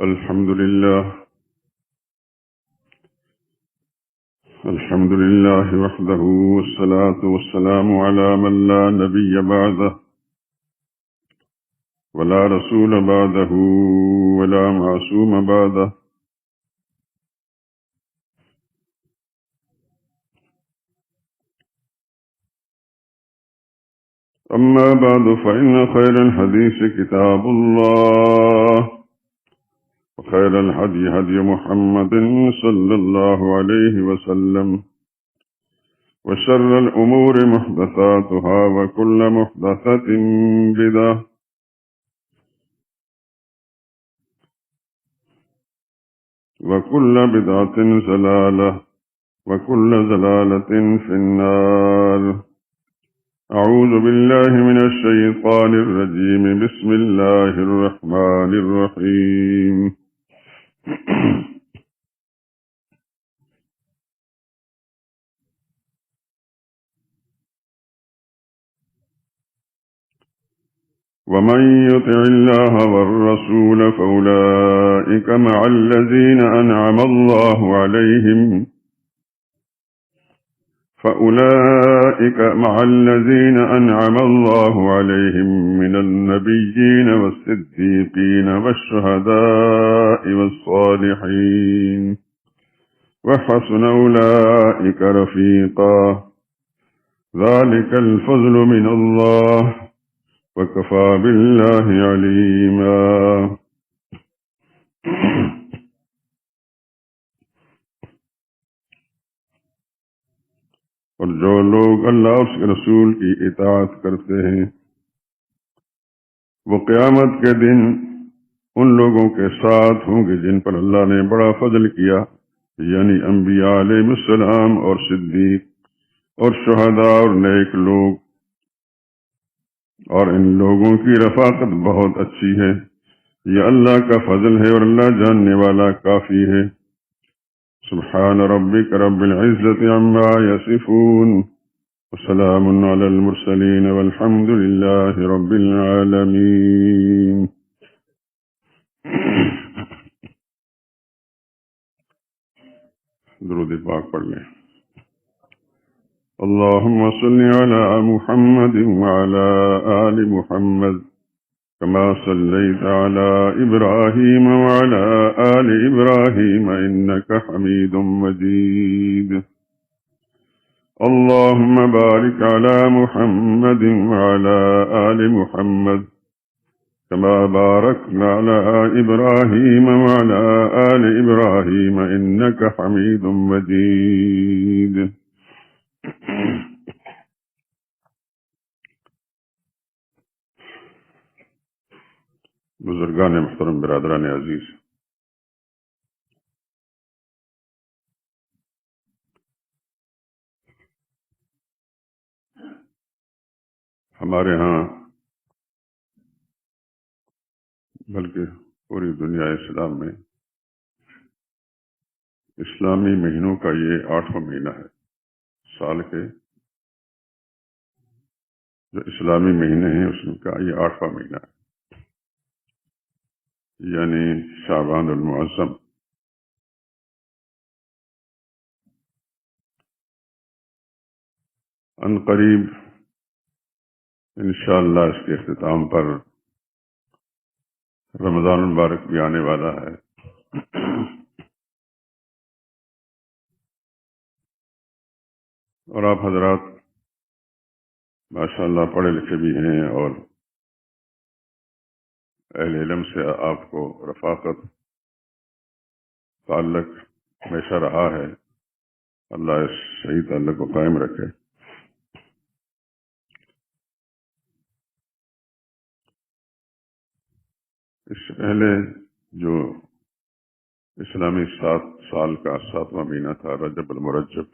الحمد لله وحده، والصلاة والسلام على من لا نبي بعده ولا رسول بعده ولا معصوم بعده. أما بعد، فإن خير الحديث كتاب الله، وخير الهدي هدي محمد صلى الله عليه وسلم، وشر الأمور محدثاتها، وكل محدثة بدعة، وكل بدعة ضلالة، وكل ضلالة في النار. أعوذ بالله من الشيطان الرجيم. بسم الله الرحمن الرحيم. ومن يطع الله والرسول فأولئك مع الذين أنعم الله عليهم من النبيين والصديقين والشهداء والصالحين، وحسن أولئك رفيقا. ذلك الفضل من الله، وكفى بالله عليما. اور جو لوگ اللہ اور اس کے رسول کی اطاعت کرتے ہیں، وہ قیامت کے دن ان لوگوں کے ساتھ ہوں گے جن پر اللہ نے بڑا فضل کیا، یعنی انبیاء علیہ السلام اور صدیق اور شہداء اور نیک لوگ. اور ان لوگوں کی رفاقت بہت اچھی ہے. یہ اللہ کا فضل ہے اور اللہ جاننے والا کافی ہے. سبحان ربک رب العزت عما یصفون، وسلام علی المرسلین، والحمد للہ رب العالمین. درود پاک پڑھ لیں. اللهم صل على محمد وعلى آل محمد كما صليت على إبراهيم وعلى آل إبراهيم إنك حميد مجيد. اللهم بارك على محمد وعلى آل محمد كما باركنا على إبراهيم وعلى آل إبراهيم إنك حميد مجيد. بزرگان محترم، برادران عزیز، ہمارے ہاں بلکہ پوری دنیا اسلام میں اسلامی مہینوں کا یہ 8واں مہینہ ہے. سال کے جو اسلامی مہینے ہیں اس کا یہ 8واں مہینہ ہے، یعنی شعبان المعظم. ان قریب انشاءاللہ اس کے اختتام پر رمضان المبارک بھی آنے والا ہے. اور آپ حضرات ماشاءاللہ پڑھے لکھے بھی ہیں، اور اہل علم سے آپ کو رفاقت تعلق ہمیشہ رہا ہے. اللہ اس صحیح تعلق کو قائم رکھے. اس سے پہلے جو اسلامی 7 سال کا 7واں مہینہ تھا رجب المرجب،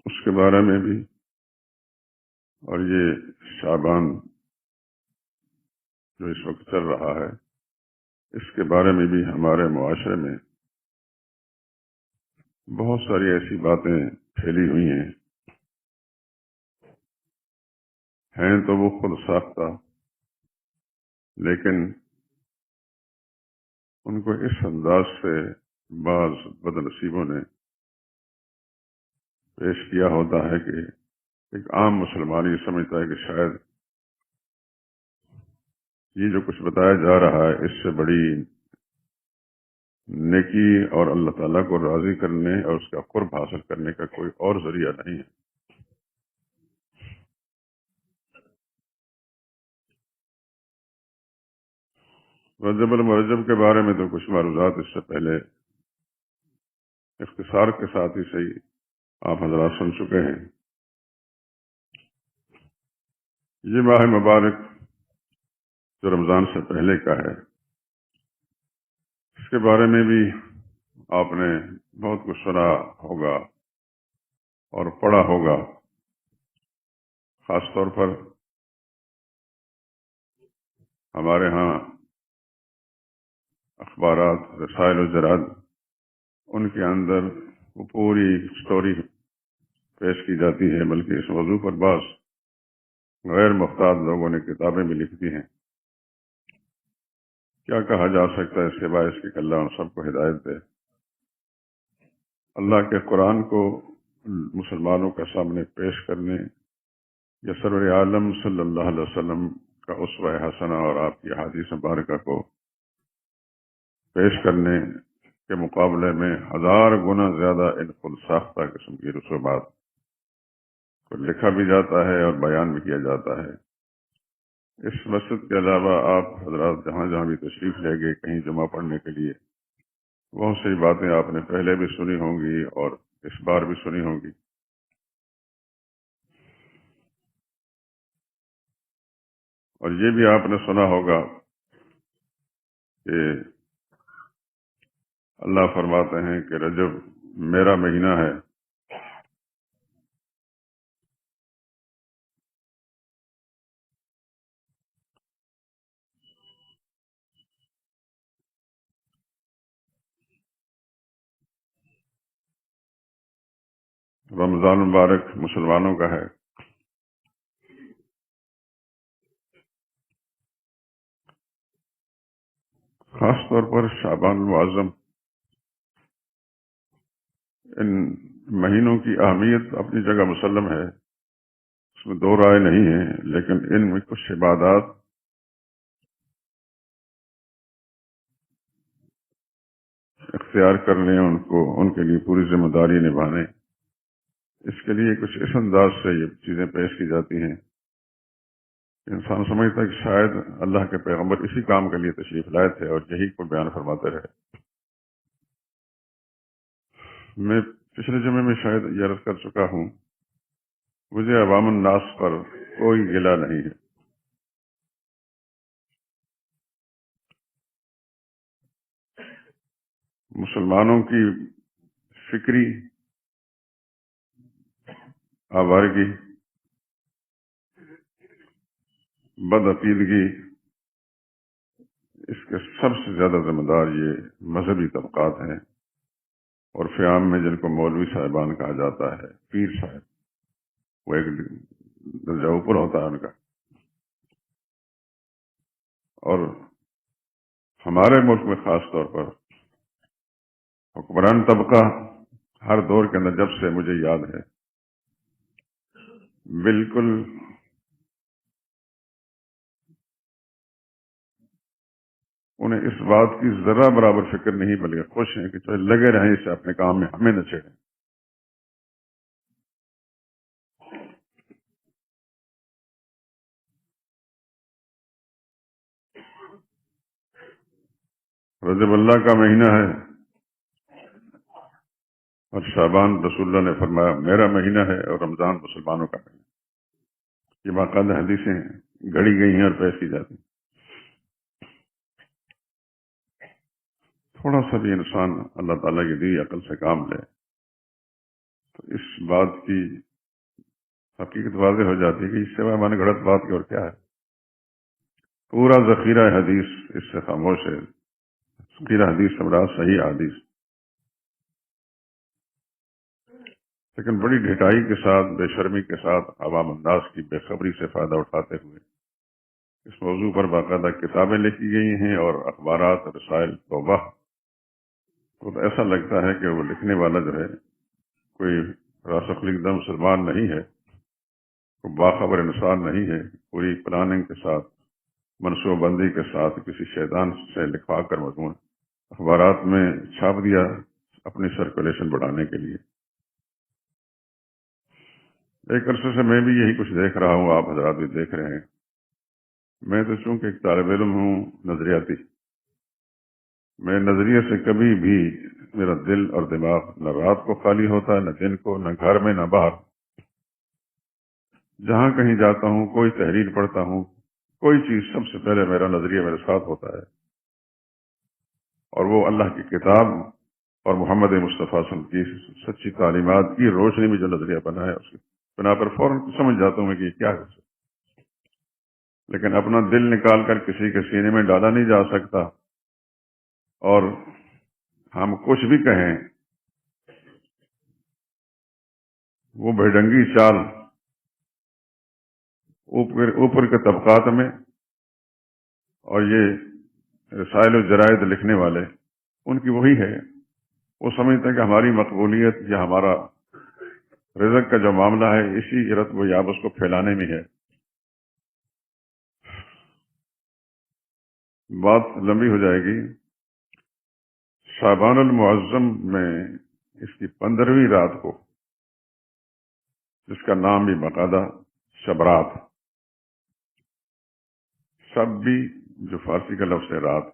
اس کے بارے میں بھی، اور یہ شعبان جو اس وقت چل رہا ہے اس کے بارے میں بھی ہمارے معاشرے میں بہت ساری ایسی باتیں پھیلی ہوئی ہیں تو وہ خود ساختہ، لیکن ان کو اس انداز سے بعض بد نصیبوں نے پیش کیا ہوتا ہے کہ ایک عام مسلمان یہ سمجھتا ہے کہ شاید یہ جو کچھ بتایا جا رہا ہے اس سے بڑی نیکی اور اللہ تعالیٰ کو راضی کرنے اور اس کا قرب حاصل کرنے کا کوئی اور ذریعہ نہیں ہے۔ رجب المرجب کے بارے میں تو کچھ معروضات اس سے پہلے اختصار کے ساتھ ہی صحیح آپ حضرات سن چکے ہیں۔ یہ ماہ مبارک جو رمضان سے پہلے کا ہے، اس کے بارے میں بھی آپ نے بہت کچھ سنا ہوگا اور پڑھا ہوگا۔ خاص طور پر ہمارے ہاں اخبارات، رسائل و جرائد، ان کے اندر وہ پوری سٹوری پیش کی جاتی ہے، بلکہ اس موضوع پر بعض غیر محتاط لوگوں نے کتابیں بھی لکھ دی ہیں۔ کیا کہا جا سکتا ہے اس کے باعث کہ اللہ ان سب کو ہدایت دے۔ اللہ کے قرآن کو مسلمانوں کے سامنے پیش کرنے یا سرور عالم صلی اللہ علیہ وسلم کا اسوہ حسنہ اور آپ کی احادیث مبارکہ کو پیش کرنے کے مقابلے میں 1000 گنا زیادہ ان خود ساختہ قسم کی رسومات کو لکھا بھی جاتا ہے اور بیان بھی کیا جاتا ہے۔ اس مسجد کے علاوہ آپ حضرات جہاں جہاں بھی تشریف لے گئے کہیں جمعہ پڑھنے کے لیے، بہت سی باتیں آپ نے پہلے بھی سنی ہوں گی اور اس بار بھی سنی ہوں گی۔ اور یہ بھی آپ نے سنا ہوگا کہ اللہ فرماتے ہیں کہ رجب میرا مہینہ ہے، رمضان مبارک مسلمانوں کا ہے۔ خاص طور پر شعبان المعظم، ان مہینوں کی اہمیت اپنی جگہ مسلم ہے، اس میں دو رائے نہیں ہے، لیکن ان میں کچھ عبادات اختیار کرنے، ان کے لیے پوری ذمہ داری نبھانے، اس کے لیے کچھ اس انداز سے یہ چیزیں پیش کی جاتی ہیں۔ انسان سمجھتا ہے کہ شاید اللہ کے پیغمبر اسی کام کے لیے تشریف لائے تھے اور یہی کو بیان فرماتے رہے۔ میں پچھلے جمعے میں شاید یہ عرض کر چکا ہوں، مجھے عوام الناس پر کوئی گلہ نہیں ہے۔ مسلمانوں کی فکری آوارگی، بدعقیدگی، اس کے سب سے زیادہ ذمہ دار یہ مذہبی طبقات ہیں، اور فیام میں جن کو مولوی صاحبان کہا جاتا ہے، پیر صاحب، وہ ایک درجہ اوپر ہوتا ہے ان کا۔ اور ہمارے ملک میں خاص طور پر حکمران طبقہ ہر دور کے اندر، جب سے مجھے یاد ہے، بالکل انہیں اس بات کی ذرا برابر فکر نہیں، بلکہ خوش ہیں کہ چلے لگے رہیں اسے اپنے کام میں، ہمیں نہ چھیڑیں۔ رجب اللہ کا مہینہ ہے اور شعبان رسول اللہ نے فرمایا میرا مہینہ ہے، اور رمضان مسلمانوں کا مہینہ۔ یہ باقاعدہ حدیثیں گھڑی گئی ہیں اور پیش کی جاتی ہیں۔ تھوڑا سا بھی انسان اللہ تعالیٰ کی دی عقل سے کام لے تو اس بات کی حقیقت واضح ہو جاتی ہے کہ اس سے من گھڑت بات کی اور کیا ہے۔ پورا ذخیرہ حدیث اس سے خاموش ہے۔ ذخیرہ حدیث سمراج صحیح حدیث، لیکن بڑی ڈھٹائی کے ساتھ، بے شرمی کے ساتھ، عوام الناس کی بے خبری سے فائدہ اٹھاتے ہوئے اس موضوع پر باقاعدہ کتابیں لکھی گئی ہیں اور اخبارات، رسائل، توبہ. تو ایسا لگتا ہے کہ وہ لکھنے والا جو ہے کوئی راسخ القدم مسلمان نہیں ہے، کوئی باخبر انسان نہیں ہے. پوری پلاننگ کے ساتھ، منصوبہ بندی کے ساتھ کسی شیطان سے لکھوا کر مضمون اخبارات میں چھاپ دیا اپنی سرکولیشن بڑھانے کے لیے. ایک عرصے سے میں بھی یہی کچھ دیکھ رہا ہوں، آپ حضرات بھی دیکھ رہے ہیں. میں تو چونکہ ایک طالب علم ہوں نظریاتی، میں نظریے سے کبھی بھی میرا دل اور دماغ نہ رات کو خالی ہوتا ہے، نہ دن کو، نہ گھر میں، نہ باہر. جہاں کہیں جاتا ہوں، کوئی تحریر پڑھتا ہوں، کوئی چیز، سب سے پہلے میرا نظریہ میرے ساتھ ہوتا ہے، اور وہ اللہ کی کتاب اور محمد مصطفیٰ صلی اللہ علیہ وسلم کی سچی تعلیمات کی روشنی میں جو نظریہ بنا ہے اس کی بنا پر فوراً سمجھ جاتا ہوں کہ یہ کیا ہے. لیکن اپنا دل نکال کر کسی کے سینے میں ڈالا نہیں جا سکتا، اور ہم کچھ بھی کہیں وہ بھیڈنگی چال اوپر کے طبقات میں، اور یہ رسائل و جرائد لکھنے والے ان کی وہی ہے. وہ سمجھتے ہیں کہ ہماری مقبولیت یا ہمارا رزق کا جو معاملہ ہے اسی رتب و یاب اس کو پھیلانے میں ہے. بات لمبی ہو جائے گی. شعبان المعظم میں اس کی 15ویں رات کو، جس کا نام بھی باقاعدہ شبرات، شب بھی جو فارسی کا لفظ ہے رات،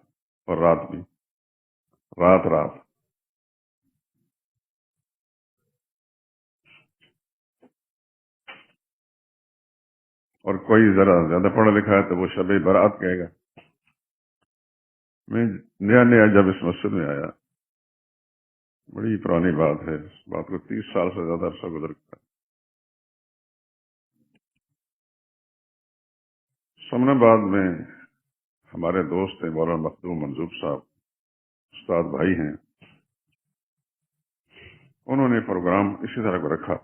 اور رات بھی، رات. اور کوئی ذرا زیادہ پڑھا لکھا ہے تو وہ شب برات کہے گا. میں نیا جب اس مسجد میں آیا، بڑی پرانی بات ہے، اس بات کو 30 سال سے زیادہ عرصہ گزر گیا. سمن آباد میں ہمارے دوست ہیں مولانا مخدوم منظور صاحب، استاد بھائی ہیں. انہوں نے پروگرام اسی طرح کو رکھا،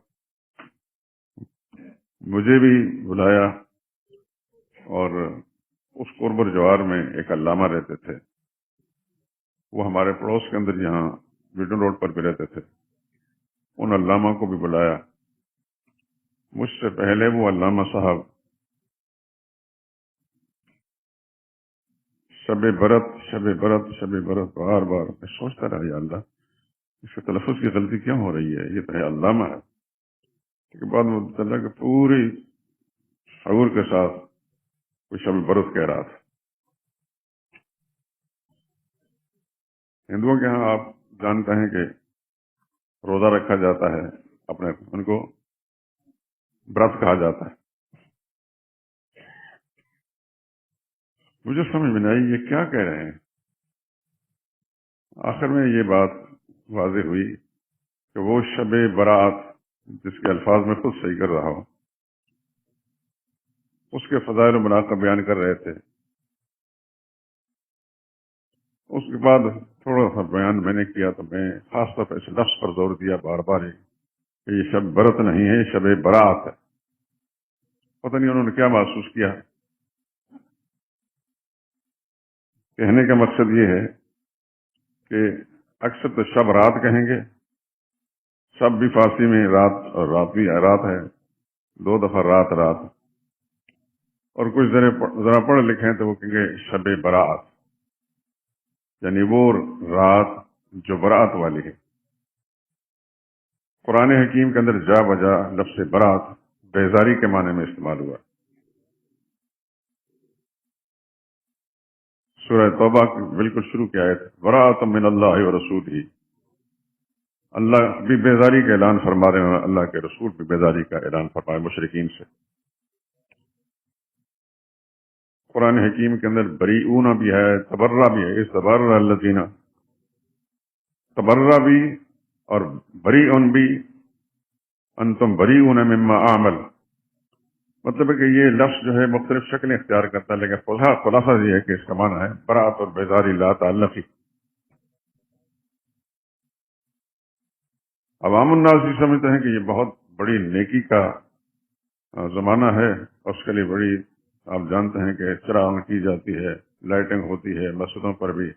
مجھے بھی بلایا، اور اس قرب جوار میں ایک علامہ رہتے تھے، وہ ہمارے پڑوس کے اندر یہاں ویڈن روڈ پر بھی رہتے تھے. ان علامہ کو بھی بلایا. مجھ سے پہلے وہ علامہ صاحب شب برت بار میں سوچتا رہا، یا اللہ اس کے تلفظ کی غلطی کیوں ہو رہی ہے، یہ تو ہے علامہ ہے. اس کے بعد میں پتہ چلا کہ پوری شعور کے ساتھ وہ شب برت کہہ رہا تھا. ہندوؤں کے ہاں آپ جانتے ہیں کہ روزہ رکھا جاتا ہے، اپنے ان کو برت کہا جاتا ہے. مجھے سمجھ میں نہیں آئی یہ کیا کہہ رہے ہیں. آخر میں یہ بات واضح ہوئی کہ وہ شب برات جس کے الفاظ میں خود صحیح کر رہا ہوں، اس کے فضائل و مناقب بیان کر رہے تھے. اس کے بعد تھوڑا سا بیان میں نے کیا تو میں خاص طور پر اس لفظ پر زور دیا بار بار کہ یہ شب برت نہیں ہے، یہ شب برات ہے. پتہ نہیں انہوں نے کیا محسوس کیا. کہنے کا مقصد یہ ہے کہ اکثر تو شب رات کہیں گے، شب بھی فارسی میں رات، اور رات بھی رات ہے، 2 دفعہ رات. اور کچھ ذرا پڑھ لکھیں تو وہ کہیں گے شب برات، یعنی وہ رات جو برات والی ہے. قرآن حکیم کے اندر جا بجا لفظ برات بیزاری کے معنی میں استعمال ہوا. سورہ توبہ کی بالکل شروع کی آیت برات من اللہ و رسول ہی. اللہ بھی بیزاری کا اعلان فرما رہے ہیں، اللہ کے رسول بھی بیزاری کا اعلان فرمائے مشرکین سے. قرآن حکیم کے اندر بریئون بھی ہے، تبرہ بھی ہے. اس تبرہ الذین، تبرہ بھی اور بریئون بھی، انتم بریئون مما اعمل. مطلب ہے کہ یہ لفظ جو ہے مختلف شکلیں اختیار کرتا ہے، لیکن خلاصہ یہ ہے کہ اس کا معنی ہے برات اور بیزاری لا تعلقی. عوام الناس یہ سمجھتے ہیں کہ یہ بہت بڑی نیکی کا زمانہ ہے، اور اس کے لیے بڑی آپ جانتے ہیں کہ چراغ کی جاتی ہے، لائٹنگ ہوتی ہے، مسجدوں پر بھی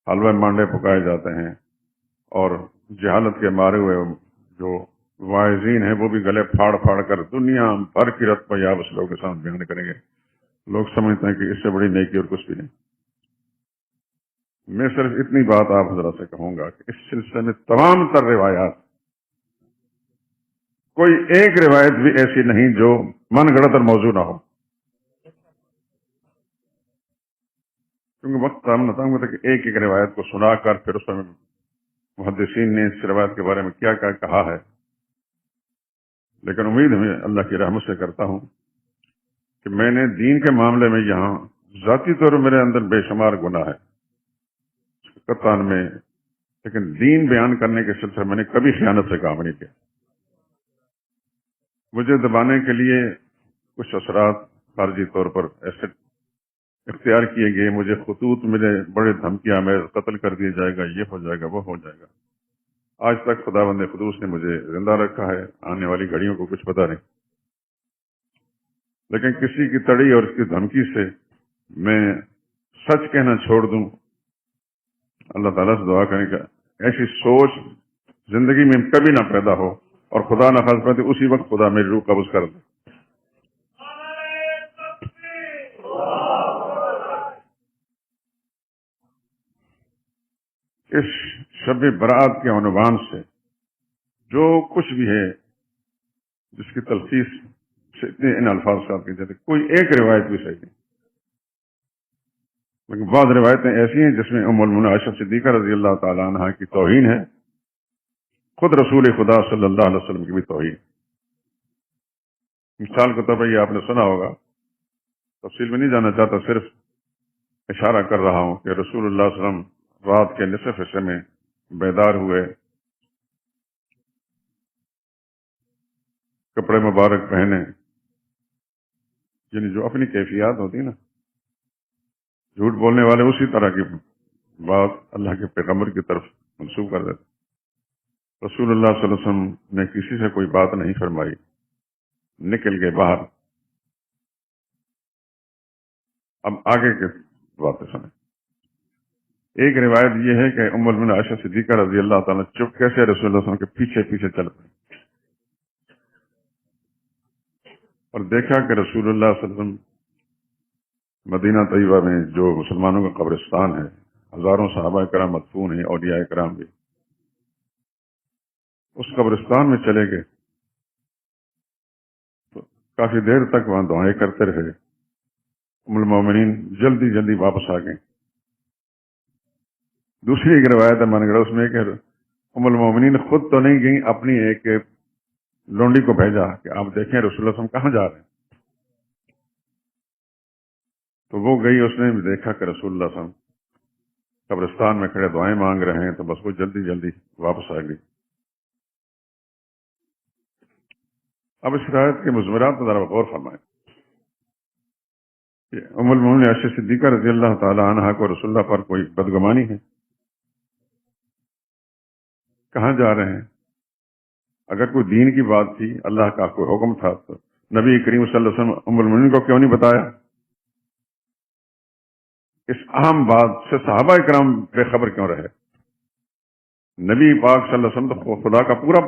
حلوہ مانڈے پکائے جاتے ہیں، اور جہالت کے مارے ہوئے جو واعظین ہیں وہ بھی گلے پھاڑ پھاڑ کر دنیا بھر کی رت پر یا اس لوگوں کے سامنے بیان کریں گے. لوگ سمجھتے ہیں کہ اس سے بڑی نیکی اور کچھ بھی نہیں. میں صرف اتنی بات آپ حضرات سے کہوں گا کہ اس سلسلے میں تمام تر روایات، کوئی ایک روایت بھی ایسی نہیں جو من گھڑت اور موضوع نہ ہو. کیونکہ وقت ہم نتاؤں گا کہ ایک ایک روایت کو سنا کر پھر اس میں محدثین نے اس روایت کے بارے میں کیا کیا کہا ہے. لیکن امید میں اللہ کی رحمت سے کرتا ہوں کہ میں نے دین کے معاملے میں یہاں ذاتی طور پر میرے اندر بے شمار گناہ ہے قطعاً میں، لیکن دین بیان کرنے کے سلسلے میں نے کبھی خیانت سے کام نہیں کیا. مجھے دبانے کے لیے کچھ اثرات خارجی طور پر ایسے اختیار کیے گئے، مجھے خطوط ملے بڑے دھمکیاں میں قتل کر دیا جائے گا، یہ ہو جائے گا، وہ ہو جائے گا. آج تک خداوند قدوس نے مجھے زندہ رکھا ہے، آنے والی گھڑیوں کو کچھ پتہ نہیں. لیکن کسی کی تڑی اور اس کی دھمکی سے میں سچ کہنا چھوڑ دوں، اللہ تعالیٰ سے دعا کریں کہ ایسی سوچ زندگی میں کبھی نہ پیدا ہو، اور خدا نہ خاص اسی وقت خدا میری روح قبض کر دے. اس شب برات کے عنوان سے جو کچھ بھی ہے جس کی تلخیص سے اتنے ان الفاظ ساتھ کی جاتی، کوئی ایک روایت بھی صحیح نہیں. لیکن بعض روایتیں ایسی ہیں جس میں ام المؤمنین عائشہ صدیقہ رضی اللہ تعالی عنہا کی توہین ہے، خود رسول خدا صلی اللہ علیہ وسلم کی بھی توہین. مثال کے طور پر یہ آپ نے سنا ہوگا، تفصیل میں نہیں جانا چاہتا، صرف اشارہ کر رہا ہوں کہ رسول اللہ صلی اللہ علیہ وسلم رات کے نصف حصے میں بیدار ہوئے، کپڑے مبارک پہنے، یعنی جو اپنی کیفیات ہوتی نا، جھوٹ بولنے والے اسی طرح کی بات اللہ کے پیغمبر کی طرف منسوب کر دیتے. رسول اللہ صلی اللہ علیہ وسلم نے کسی سے کوئی بات نہیں فرمائی، نکل گئے باہر. اب آگے کی باتیں سنیں. ایک روایت یہ ہے کہ ام المؤمنین عائشہ صدیقہ رضی اللہ تعالیٰ چپ کیسے رسول اللہ صلی اللہ علیہ وسلم کے پیچھے پیچھے چل پڑے اور دیکھا کہ رسول اللہ صلی اللہ علیہ وسلم مدینہ طیبہ میں جو مسلمانوں کا قبرستان ہے، ہزاروں صحابہ کرام مدفون ہیں، اولیاء کرام بھی، اس قبرستان میں چلے گئے تو کافی دیر تک وہاں دعائیں کرتے رہے. ام المؤمنین جلدی جلدی واپس آ گئیں. دوسری ایک روایت ہے من گڑھ اس میں کہ ام المؤمنین خود تو نہیں گئیں، اپنی ایک لونڈی کو بھیجا کہ آپ دیکھیں رسول اللہ صلی اللہ علیہ وسلم کہاں جا رہے ہیں. تو وہ گئی، اس نے بھی دیکھا کہ رسول اللہ صلی اللہ علیہ وسلم قبرستان میں کھڑے دعائیں مانگ رہے ہیں، تو بس وہ جلدی جلدی واپس آ گئی. اب اس روایت کے مضمرات پر ذرا غور فرمائیں کہ ام المؤمنین عائشہ صدیقہ رضی اللہ تعالی عنہا کو رسول اللہ پر کوئی بدگمانی ہے؟ کہاں جا رہے ہیں؟ اگر کوئی دین کی بات تھی، اللہ کا کوئی حکم تھا، تو نبی کریم صلی اللہ علیہ وسلم ام المؤمنین کو کیوں نہیں بتایا؟ اس اہم بات سے صحابہ کرام بے خبر کیوں رہے؟ نبی پاک صلی اللہ علیہ وسلم تو خدا کا پورا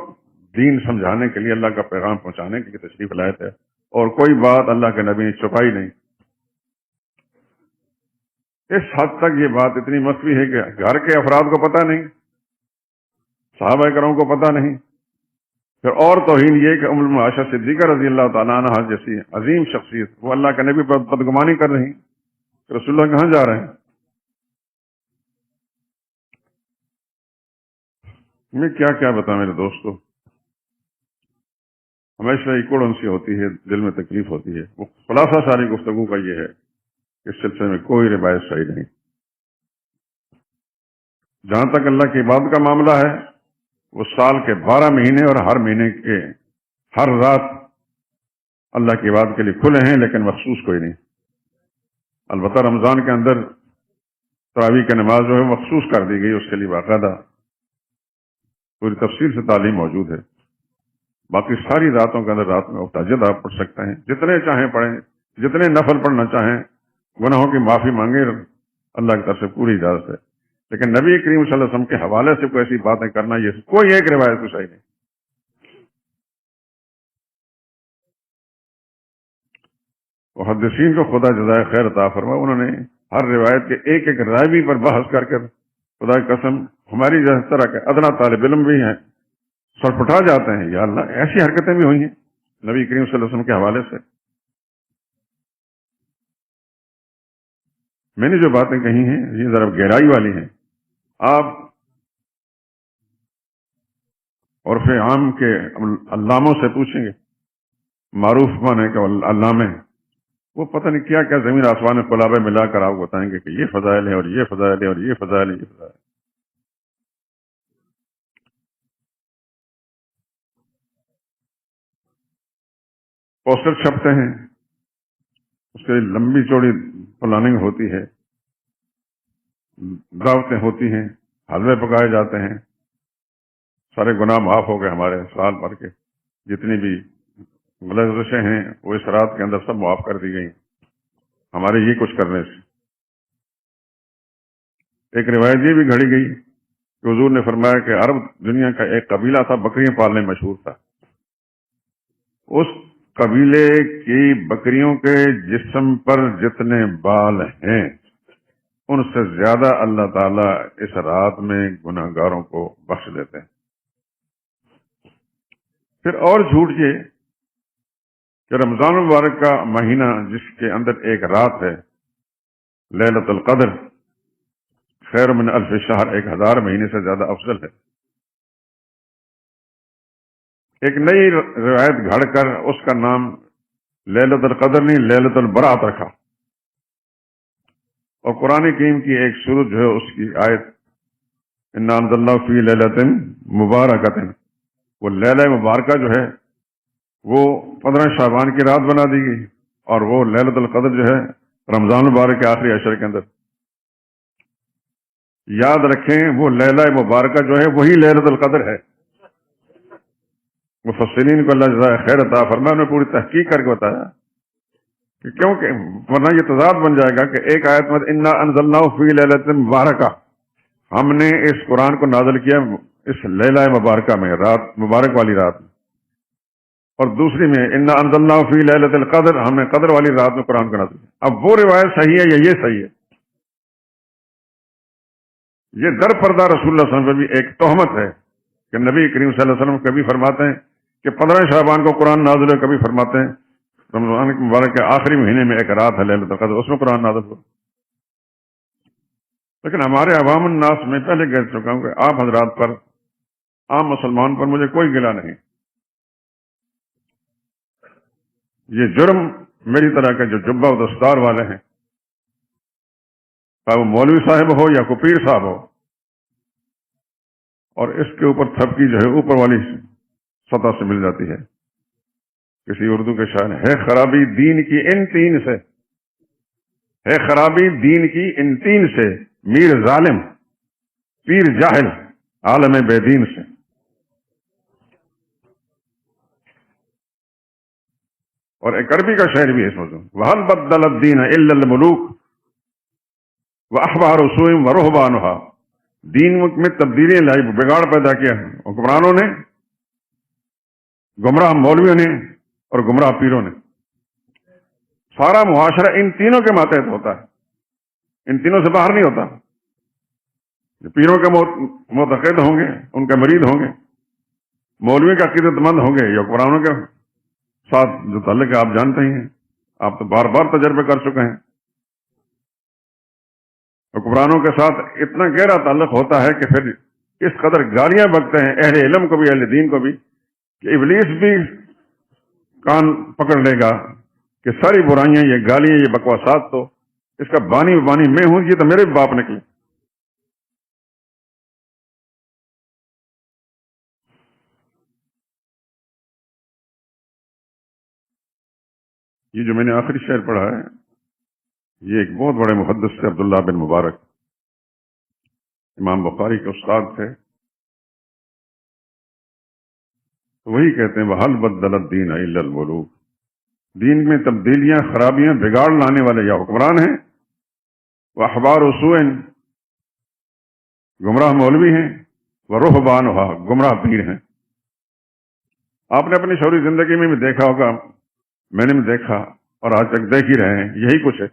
دین سمجھانے کے لیے، اللہ کا پیغام پہنچانے کے لیے تشریف لائے تھے، اور کوئی بات اللہ کے نبی نے چھپائی نہیں. اس حد تک یہ بات اتنی مخفی ہے کہ گھر کے افراد کو پتہ نہیں، صحابہ کرام کو پتہ نہیں. پھر اور توہین یہ کہ ام المؤمنین عائشہ صدیقہ رضی اللہ تعالیٰ عنہ جیسی عظیم شخصیت وہ اللہ کے نبی پر بدگمانی کر رہی کہ رسول اللہ کہاں جا رہے ہیں. میں کیا کیا بتا میرے دوستو، ہمیشہ ایک اڑن سی ہوتی ہے، دل میں تکلیف ہوتی ہے. وہ خلاصہ ساری گفتگو کا یہ ہے کہ اس سلسلے میں کوئی روایت صحیح نہیں. جہاں تک اللہ کی عبادت کا معاملہ ہے، وہ سال کے 12 مہینے اور ہر مہینے کے ہر رات اللہ کی عبادت کے لیے کھلے ہیں، لیکن مخصوص کوئی نہیں. البتہ رمضان کے اندر تراویح کی نماز جو ہے مخصوص کر دی گئی، اس کے لیے باقاعدہ پوری تفصیل سے تعلیم موجود ہے. باقی ساری راتوں کے اندر رات میں تہجد آپ پڑھ سکتے ہیں، جتنے چاہیں پڑھیں، جتنے نفل پڑھنا چاہیں، گناہوں کی معافی مانگے، اللہ کی طرف سے پوری اجازت ہے. لیکن نبی کریم صلی اللہ علیہ وسلم کے حوالے سے کوئی ایسی باتیں کرنا، یہ کوئی ایک روایت کو صحیح نہیں. محدثین کو خدا جزائے خیر عطا فرما، انہوں نے ہر روایت کے ایک ایک راوی پر بحث کر کر، خدا کی قسم ہماری جس طرح کے ادنا طالب علم بھی ہیں سرپٹا جاتے ہیں، یا اللہ ایسی حرکتیں بھی ہوئی ہیں نبی کریم صلی اللہ علیہ وسلم کے حوالے سے. میں نے جو باتیں کہی ہیں یہ ذرا گہرائی والی ہیں. آپ عرف عام کے علاموں سے پوچھیں گے، معروف مانے کے علامے، وہ پتہ نہیں کیا کیا زمین آسمان میں قلابے ملا کر آپ بتائیں گے کہ یہ فضائل ہے اور یہ فضائل ہے اور یہ فضائل ہے، یہ فضائل ہے. پوسٹر چھپتے ہیں، اس کے لمبی چوڑی پلاننگ ہوتی ہے، دعوتیں ہوتی ہیں، حلوے پکائے جاتے ہیں. سارے گناہ معاف ہو گئے ہمارے سال بھر کے، جتنی بھی غلطیاں ہیں وہ اس رات کے اندر سب معاف کر دی گئی ہمارے یہ کچھ کرنے سے. ایک روایت یہ بھی گھڑی گئی کہ حضور نے فرمایا کہ عرب دنیا کا ایک قبیلہ تھا، بکریاں پالنے میں مشہور تھا. اس قبیلے کی بکریوں کے جسم پر جتنے بال ہیں ان سے زیادہ اللہ تعالیٰ اس رات میں گناہ گاروں کو بخش دیتے ہیں. پھر اور جھوٹ یہ کہ رمضان المبارک کا مہینہ جس کے اندر ایک رات ہے لیلۃ القدر، خیر من الف شہر، 1000 مہینے سے زیادہ افضل ہے. ایک نئی روایت گھڑ کر اس کا نام لیلۃ القدر نہیں لیلۃ البرات رکھا، اور قرآن کریم کی ایک سورت جو ہے اس کی آیت انا انزلناہ فی لیلۃ مبارکۃ، وہ لیلہ مبارکہ جو ہے وہ 15 شعبان کی رات بنا دی گئی، اور وہ لیلۃ القدر جو ہے رمضان المبارک کے آخری عشر کے اندر. یاد رکھیں وہ لیلہ مبارکہ جو ہے وہی لیلۃ القدر ہے. مفسرین کو اللہ جزائے خیر عطا فرمائے، نے پوری تحقیق کر کے بتایا کہ کیونکہ ورنہ یہ تضاد بن جائے گا کہ ایک آیت میں انا انزلناہ فی لیلۃ مبارکہ، ہم نے اس قرآن کو نازل کیا اس لیلہ مبارکہ میں، رات مبارک والی رات میں، اور دوسری میں انا انزلناہ فی لیلۃ القدر، ہم نے قدر والی رات میں قرآن کو نازل کیا. اب وہ روایت صحیح ہے یا یہ صحیح ہے؟ یہ در پردہ رسول اللہ صلی اللہ علیہ وسلم پہ بھی ایک تہمت ہے کہ نبی کریم صلی اللہ علیہ وسلم کبھی فرماتے ہیں کہ 15 شعبان کو قرآن نازل ہے، کبھی فرماتے ہیں رمضان مبارک کے آخری مہینے میں ایک رات ہے لیلۃ القدر، اس میں قرآن نازل ہو. لیکن ہمارے عوام الناس میں پہلے کہہ چکا ہوں کہ آپ حضرات پر، عام مسلمان پر مجھے کوئی گلہ نہیں. یہ جرم میری طرح کے جو جبہ و دستار والے ہیں، چاہے وہ مولوی صاحب ہو یا کوئی پیر صاحب ہو، اور اس کے اوپر تھپکی جو ہے اوپر والی سطح سے مل جاتی ہے. کسی اردو کے شاعر ہے خرابی دین کی ان تین سے، ہے خرابی دین کی ان تین سے، میر ظالم پیر جاہل عالم بے دین سے. اور ایک عربی کا شعر بھی ہے اس موضوع، وَهَلْ بَدَّلَ الدِّينَ إِلَّا الْمُلُوكُ وَأَحْبَارُ سُوءٍ وَرُهْبَانُهَا، دین میں تبدیلیاں لائی، بگاڑ پیدا کیا حکمرانوں نے، گمراہ مولویوں نے، اور گمراہ پیروں نے. سارا معاشرہ ان تینوں کے ماتحت ہوتا ہے، ان تینوں سے باہر نہیں ہوتا. پیروں کے معتقد ہوں گے، ان کے مرید ہوں گے، مولوی کا عقیدت مند ہوں گے، یا حکمرانوں کے ساتھ جو تعلق ہے آپ جانتے ہی ہیں، آپ تو بار بار تجربے کر چکے ہیں. حکمرانوں کے ساتھ اتنا گہرا تعلق ہوتا ہے کہ پھر اس قدر گالیاں بکتے ہیں اہل علم کو بھی، اہل دین کو بھی، کہ ابلیس بھی کان پکڑ لے گا کہ ساری برائیاں، یہ گالیاں، یہ بکواسات تو اس کا بانی میں ہوں، یہ تو میرے باپ نکلے. یہ جو میں نے آخری شعر پڑھا ہے یہ ایک بہت بڑے محدث تھے، عبداللہ بن مبارک، امام بخاری کے استاد تھے. وہی کہتے ہیں وَهَلْ بَدَّلَ الدِّينَ إِلَّا الْمُلُوكُ دین میں تبدیلیاں، خرابیاں، بگاڑ لانے والے یا حکمران ہیں، وہ احبار و سوئن گمراہ مولوی ہیں، وہ رہبان گمراہ پیر ہیں۔ آپ نے اپنی شعوری زندگی میں بھی دیکھا ہوگا، میں نے بھی دیکھا اور آج تک دیکھ ہی رہے ہیں، یہی کچھ ہے۔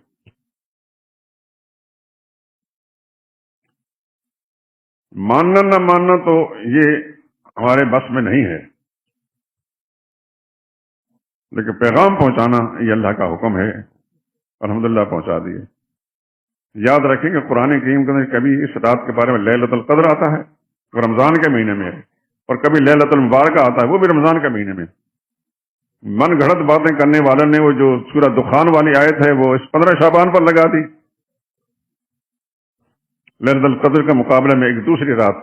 ماننا نہ ماننا تو یہ ہمارے بس میں نہیں ہے، لیکن پیغام پہنچانا یہ اللہ کا حکم ہے، الحمدللہ پہنچا دیے۔ یاد رکھیں کہ قرآن کریم کے اندر کبھی اس رات کے بارے میں لیلۃ القدر آتا ہے، وہ رمضان کے مہینے میں ہے، اور کبھی لیلۃ المبارکہ آتا ہے، وہ بھی رمضان کے مہینے میں۔ من گھڑت باتیں کرنے والوں نے وہ جو سورہ دخان والی آیت ہے وہ اس 15 شعبان پر لگا دی، لیلۃ القدر کے مقابلے میں ایک دوسری رات،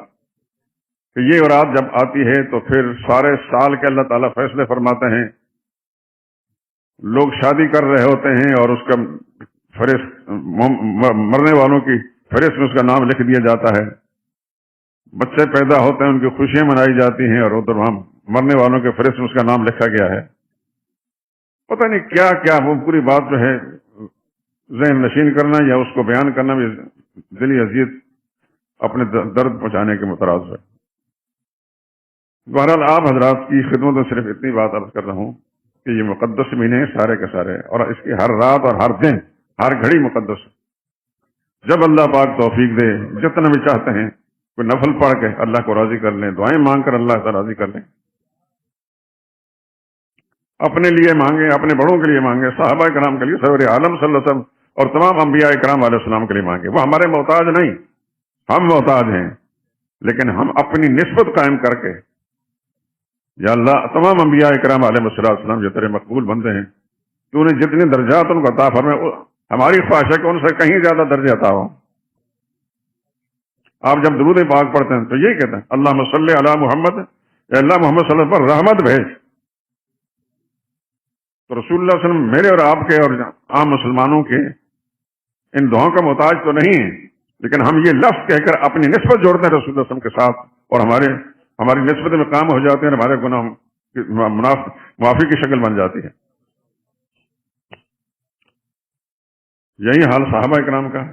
کہ یہ رات جب آتی ہے تو پھر سارے سال کے اللہ تعالیٰ فیصلے فرماتے ہیں، لوگ شادی کر رہے ہوتے ہیں اور اس کا فہرست، مرنے والوں کی فہرست میں اس کا نام لکھ دیا جاتا ہے، بچے پیدا ہوتے ہیں ان کی خوشیاں منائی جاتی ہیں اور ادھر وہاں مرنے والوں کے فہرست میں اس کا نام لکھا گیا ہے۔ پتہ نہیں کیا کیا، وہ پوری بات جو ہے ذہن نشین کرنا یا اس کو بیان کرنا بھی دلی اذیت، اپنے درد پہنچانے کے مترادف ہے۔ بہرحال آپ حضرات کی خدمت میں صرف اتنی بات عرض کر رہا ہوں کہ یہ مقدس مہینے ہیں سارے کے سارے، اور اس کی ہر رات اور ہر دن، ہر گھڑی مقدس ہے۔ جب اللہ پاک توفیق دے، جتنا بھی چاہتے ہیں کوئی نفل پڑھ کے اللہ کو راضی کر لیں، دعائیں مانگ کر اللہ سے راضی کر لیں، اپنے لیے مانگیں، اپنے بڑوں کے لیے مانگیں، صحابہ کرام کے لیے، سرور عالم صلی اللہ علیہ وسلم اور تمام انبیاء کرام علیہ السلام کے لیے مانگیں۔ وہ ہمارے محتاج نہیں، ہم محتاج ہیں، لیکن ہم اپنی نسبت قائم کر کے، یا اللہ تمام انبیاء کرام علیہ السلام جو تیرے مقبول بندے ہیں، تو انہیں جتنے درجات ان کو عطا فرمائے، ہماری خواہش ہے کہ ان سے کہیں زیادہ درجے عطا ہو۔ آپ جب درود پاک پڑھتے ہیں تو یہی کہتے ہیں اللہم صلی علی محمد، اے اللہ محمد صلی اللہ علیہ وسلم پر رحمت بھیج۔ تو رسول اللہ صلی اللہ علیہ وسلم میرے اور آپ کے اور عام مسلمانوں کے ان دعاؤں کا محتاج تو نہیں ہے، لیکن ہم یہ لفظ کہہ کر اپنی نسبت جوڑتے ہیں رسول اللہ صلی اللہ علیہ وسلم کے ساتھ، اور ہماری نسبت میں کام ہو جاتے ہیں، ہمارے گناہ معافی کی شکل بن جاتی ہے۔ یہی حال صحابہ کرام کا ہے۔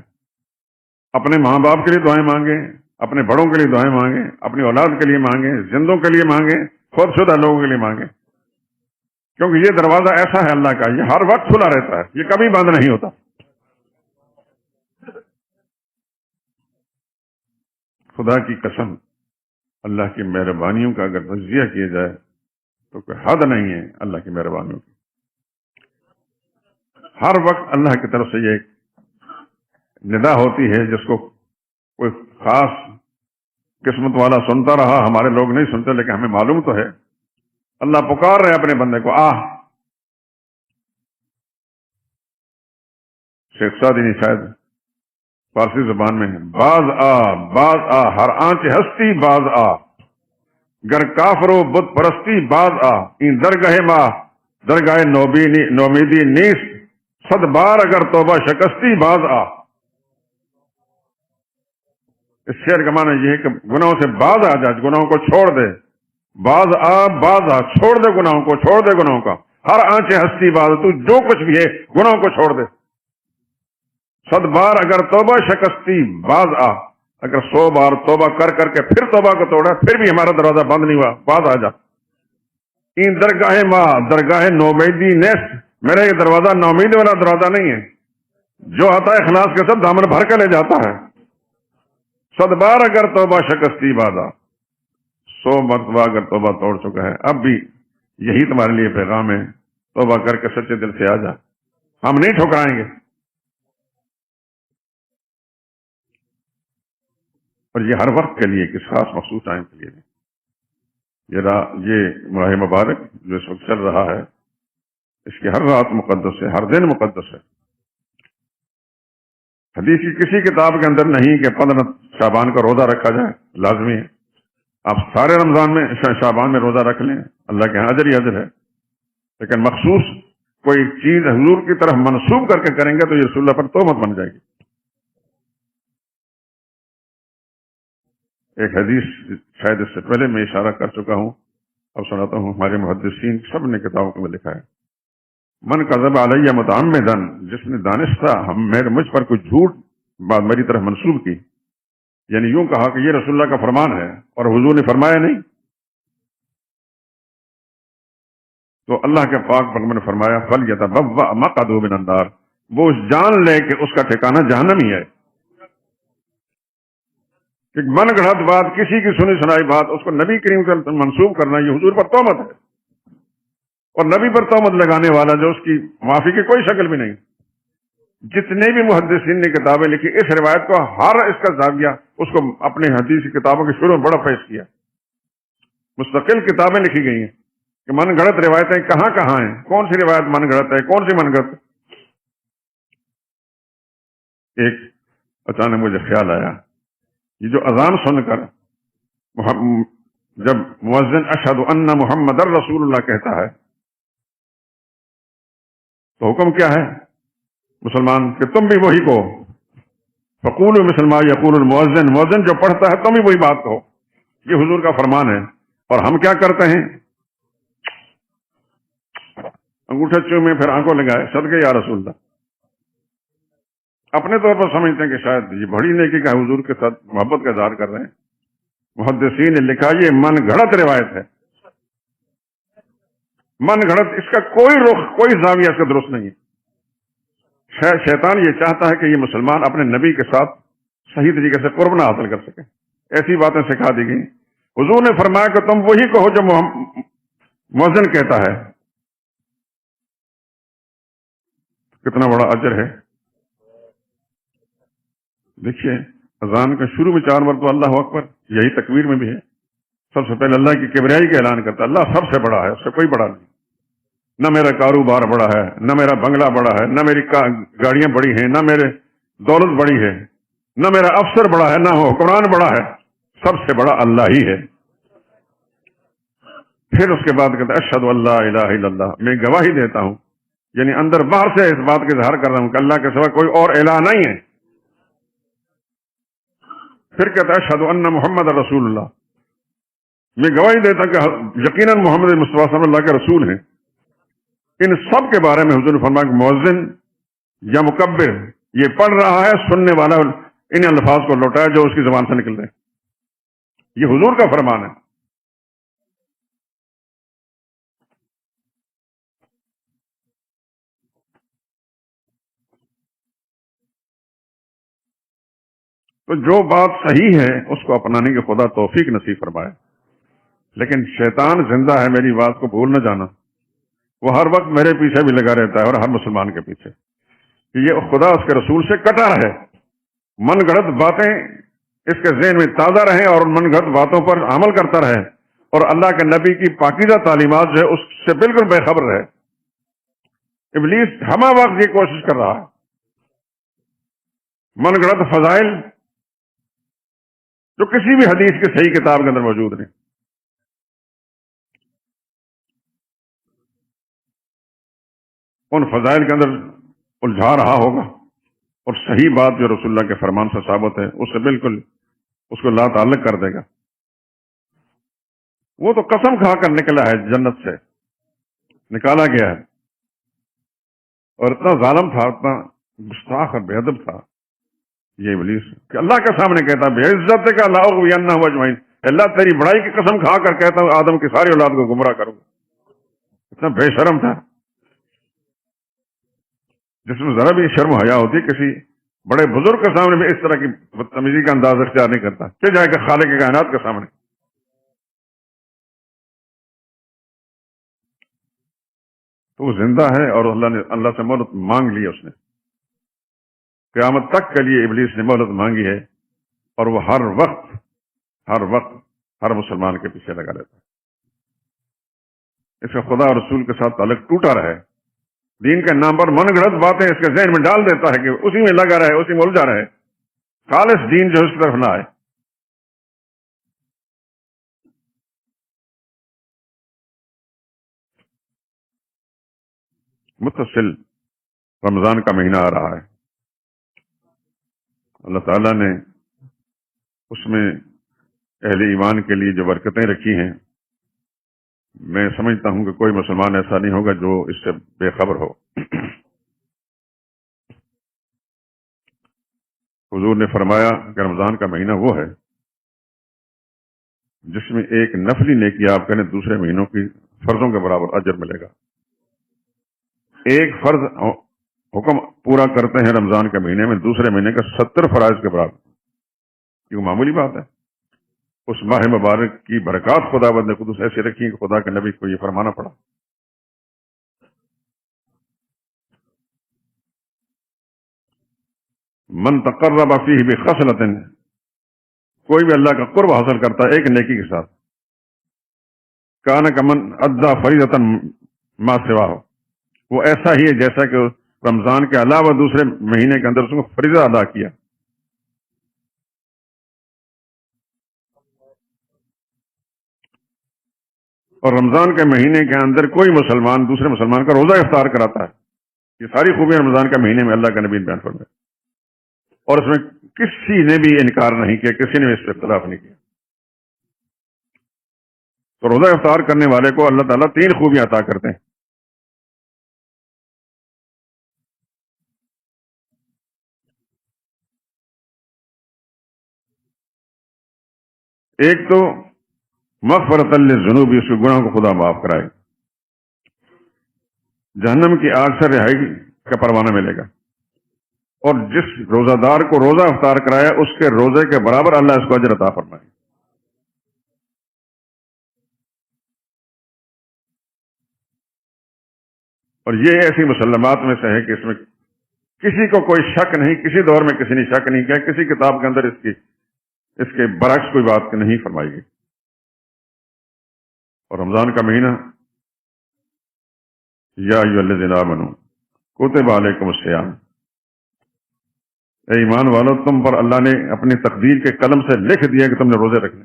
اپنے ماں باپ کے لیے دعائیں مانگیں، اپنے بڑوں کے لیے دعائیں مانگیں، اپنی اولاد کے لیے مانگیں، زندوں کے لیے مانگیں، خود شدہ لوگوں کے لیے مانگیں، کیونکہ یہ دروازہ ایسا ہے اللہ کا، یہ ہر وقت کھلا رہتا ہے، یہ کبھی بند نہیں ہوتا۔ خدا کی قسم، اللہ کی مہربانیوں کا اگر تجزیہ کیا جائے تو کوئی حد نہیں ہے اللہ کی مہربانیوں کی۔ ہر وقت اللہ کی طرف سے یہ ایک ندا ہوتی ہے جس کو کوئی خاص قسمت والا سنتا رہا، ہمارے لوگ نہیں سنتے، لیکن ہمیں معلوم تو ہے اللہ پکار رہے اپنے بندے کو، شیخ سعدی نے شاید فارسی زبان میں باز آ ہر آنچ ہستی باز آ، گر کافر و بت پرستی باز آ، این درگاہ ماں درگاہ نومیدی نیست، صد بار اگر توبہ شکستی باز آ۔ اس شعر کا معنی یہ ہے کہ گناہوں سے باز آ جا، گناہوں کو چھوڑ دے، باز آ، چھوڑ دے گناہوں کو، چھوڑ دے گناہوں کا، ہر آنچ ہستی باز، تو جو کچھ بھی ہے گناہوں کو چھوڑ دے۔ صد بار اگر توبہ شکستی باز آ، اگر 100 بار توبہ کر کر کے پھر توبہ کو توڑا پھر بھی ہمارا دروازہ بند نہیں ہوا، باز آ جا۔ این درگاہ ماں درگاہ نومیدی نیست، میرا یہ دروازہ نومیدی والا دروازہ نہیں ہے، جو آتا ہے اخلاص کے ساتھ دامن بھر کے لے جاتا ہے۔ صد بار اگر توبہ شکستی باز آ، 100 مرتبہ اگر توبہ توڑ چکا ہے، اب بھی یہی تمہارے لیے پیغام ہے، توبہ کر کے سچے دل سے آ جا، ہم نہیں ٹھکرائیں گے۔ اور یہ ہر وقت کے لیے، کس خاص مخصوص ٹائم کے لیے نہیں۔ یہ ماہ مبارک جو اس وقت چل رہا ہے، اس کی ہر رات مقدس ہے، ہر دن مقدس ہے۔ حدیث کی کسی کتاب کے اندر نہیں کہ 15 شعبان کا روزہ رکھا جائے، لازمی ہے۔ آپ سارے رمضان میں شعبان میں روزہ رکھ لیں، اللہ کے ہاں اجر ہی اجر ہے، لیکن مخصوص کوئی چیز حضور کی طرف منسوب کر کے کریں گے تو یہ رسول اللہ پر تہمت بن جائے گی۔ ایک حدیث شاید اس سے پہلے میں اشارہ کر چکا ہوں، اب سناتا ہوں، ہمارے محدثین سب نے کتابوں میں لکھا ہے، من کذب علیہ متعمدن، جس نے دانستہ مجھ پر کوئی جھوٹ بات میری طرف منسوب کی، یعنی یوں کہا کہ یہ رسول اللہ کا فرمان ہے اور حضور نے فرمایا نہیں، تو اللہ کے پاک پیغمبر نے فرمایا فَلْيَتَبَوَّأْ مَقْعَدَهُ مِنَ النَّارِ، وہ جان لے کہ اس کا ٹھکانہ جہنم ہی ہے۔ کہ من گھڑت بات، کسی کی سنی سنائی بات اس کو نبی کریم سے منسوب کرنا، یہ حضور پر تہمت ہے، اور نبی پر تہمت لگانے والا جو اس کی معافی کی کوئی شکل بھی نہیں۔ جتنے بھی محدثین نے کتابیں لکھی اس روایت کو، ہر اس کا زاویہ اس کو اپنے حدیث کی کتابوں کے شروع میں بڑا پیش کیا، مستقل کتابیں لکھی گئی ہیں کہ من گھڑت روایتیں کہاں کہاں ہیں، کون سی روایت من گھڑت ہے، کون سی من گھڑت۔ ایک اچانک مجھے خیال آیا، یہ جو اذان سن کر جب مؤذن اشہد ان محمد رسول اللہ کہتا ہے تو حکم کیا ہے مسلمان کہ تم بھی وہی کہو، فقولوا مثل ما یقول المؤذن، مؤذن جو پڑھتا ہے تم بھی وہی بات کہو، یہ حضور کا فرمان ہے۔ اور ہم کیا کرتے ہیں، انگوٹھے چومے پھر آنکھوں لگائے صدقے یا رسول اللہ، اپنے طور پر سمجھتے ہیں کہ شاید یہ بڑی نیکی کا حضور کے ساتھ محبت کا اظہار کر رہے ہیں۔ محدثین نے لکھا یہ من گھڑت روایت ہے، من گھڑت، اس کا کوئی رخ کوئی زاویہ اس کا درست نہیں ہے۔ شیطان یہ چاہتا ہے کہ یہ مسلمان اپنے نبی کے ساتھ صحیح طریقے سے قرب نہ حاصل کر سکے، ایسی باتیں سکھا دی گئی۔ حضور نے فرمایا کہ تم وہی کہو جو مؤذن کہتا ہے، کتنا بڑا اجر ہے۔ دیکھیے اذان کا شروع میں 4 مرتبہ اللہ اکبر، یہی تکبیر میں بھی ہے، سب سے پہلے اللہ کی کبریائی کا اعلان کرتا ہے، اللہ سب سے بڑا ہے، اس سے کوئی بڑا نہیں، نہ میرا کاروبار بڑا ہے، نہ میرا بنگلہ بڑا ہے، نہ میری گاڑیاں بڑی ہیں، نہ میرے دولت بڑی ہے، نہ میرا افسر بڑا ہے، نہ حکمران بڑا ہے، سب سے بڑا اللہ ہی ہے۔ پھر اس کے بعد کہتا ہے اشہد ان لا الہ الا اللہ، میں گواہی دیتا ہوں، یعنی اندر باہر سے اس بات کا اظہار کر رہا ہوں کہ اللہ کے سوا کوئی اور الہ نہیں ہے۔ پھر کہتا ہے اشہد ان محمد رسول اللہ، میں گواہی دیتا کہ یقیناً محمد مصطفیٰ صلی اللہ کے رسول ہیں۔ ان سب کے بارے میں حضور نے فرمایا کہ مؤذن یا مکبر یہ پڑھ رہا ہے، سننے والا ان الفاظ کو لوٹائے جو اس کی زبان سے نکل رہے ہیں، یہ حضور کا فرمان ہے۔ تو جو بات صحیح ہے اس کو اپنانے کی خدا توفیق نصیب فرمائے، لیکن شیطان زندہ ہے، میری بات کو بھول نہ جانا، وہ ہر وقت میرے پیچھے بھی لگا رہتا ہے اور ہر مسلمان کے پیچھے، کہ یہ خدا اس کے رسول سے کٹا ہے، من گھڑت باتیں اس کے ذہن میں تازہ رہیں اور من گھڑت باتوں پر عمل کرتا رہے، اور اللہ کے نبی کی پاکیزہ تعلیمات جو ہے اس سے بالکل بے خبر رہے۔ ابلیس ہمہ وقت یہ کوشش کر رہا ہے، من گھڑت فضائل جو کسی بھی حدیث کی صحیح کتاب کے اندر موجود نہیں، ان فضائل کے اندر الجھا رہا ہوگا، اور صحیح بات جو رسول اللہ کے فرمان سے ثابت ہے اس سے بالکل اس کو لا تعلق کر دے گا۔ وہ تو قسم کھا کر نکلا ہے، جنت سے نکالا گیا ہے، اور اتنا ظالم تھا، اتنا گستاخ اور بے ادب تھا یہ ابلیس کہ اللہ کے سامنے کہتا بے عزت کا لا اغوینہم اجمعین، اللہ تیری بڑائی کی قسم کھا کر کہتا ہوں آدم کی ساری اولاد کو گمراہ کروں گا۔ اتنا بے شرم تھا، جس میں ذرا بھی شرم و حیا ہوتی، کسی بڑے بزرگ کے سامنے بھی اس طرح کی بدتمیزی کا انداز اختیار نہیں کرتا، کہ جائے کہ خالق کائنات کے سامنے۔ تو وہ زندہ ہے اور اللہ سے مہلت مانگ لی اس نے، قیامت تک کے لیے ابلیس نے مہلت مانگی ہے، اور وہ ہر وقت ہر مسلمان کے پیچھے لگا رہتا ہے۔ اس کا خدا اور رسول کے ساتھ تعلق ٹوٹا رہے، دین کے نام پر من گھڑت باتیں اس کے ذہن میں ڈال دیتا ہے کہ اسی میں لگا رہے، اسی میں الجھا رہے، خالص دین جو اس کی طرف نہ آئے۔ متصل رمضان کا مہینہ آ رہا ہے، اللہ تعالیٰ نے اس میں اہل ایمان کے لیے جو برکتیں رکھی ہیں میں سمجھتا ہوں کہ کوئی مسلمان ایسا نہیں ہوگا جو اس سے بے خبر ہو۔ حضور نے فرمایا کہ رمضان کا مہینہ وہ ہے جس میں ایک نفلی نیکی آپ کریں دوسرے مہینوں کی فرضوں کے برابر اجر ملے گا۔ ایک فرض حکم پورا کرتے ہیں رمضان کے مہینے میں، دوسرے مہینے کا 70 فرائض کے برابر، یہ معمولی بات ہے۔ اس ماہ مبارک کی برکات خدا بند قدس ایسی رکھی کہ خدا کے نبی کو یہ فرمانا پڑا۔ من تقرب فیہ بخصلۃ، کوئی بھی اللہ کا قرب حاصل کرتا ہے ایک نیکی کے ساتھ، کان کمن ادا فریضۃ ما سواہ، وہ ایسا ہی ہے جیسا کہ رمضان کے علاوہ دوسرے مہینے کے اندر اس کو فریضہ ادا کیا۔ اور رمضان کے مہینے کے اندر کوئی مسلمان دوسرے مسلمان کا روزہ افطار کراتا ہے، یہ ساری خوبیاں رمضان کے مہینے میں اللہ کا نبی بیان فرمائے، اور اس میں کسی نے بھی انکار نہیں کیا، کسی نے اس پہ اختلاف نہیں کیا۔ تو روزہ افطار کرنے والے کو اللہ تعالیٰ 3 خوبیاں عطا کرتے ہیں۔ ایک تو مغفرۃ للذنوب، اس کے گناہوں کو خدا معاف کرائے، جہنم کی آگ سے رہائی کا پروانہ ملے گا، اور جس روزہ دار کو روزہ افطار کرایا اس کے روزے کے برابر اللہ اس کو اجر عطا فرمائے۔ اور یہ ایسی مسلمات میں سے ہے کہ اس میں کسی کو کوئی شک نہیں، کسی دور میں کسی نے شک نہیں کیا، کسی کتاب کے اندر اس کے برعکس کوئی بات نہیں فرمائی گئی۔ اور رمضان کا مہینہ، یا ایھا الذین آمنوا کتب علیکم الصیام، اے ایمان والو تم پر اللہ نے اپنی تقدیر کے قلم سے لکھ دیا کہ تم نے روزے رکھنے،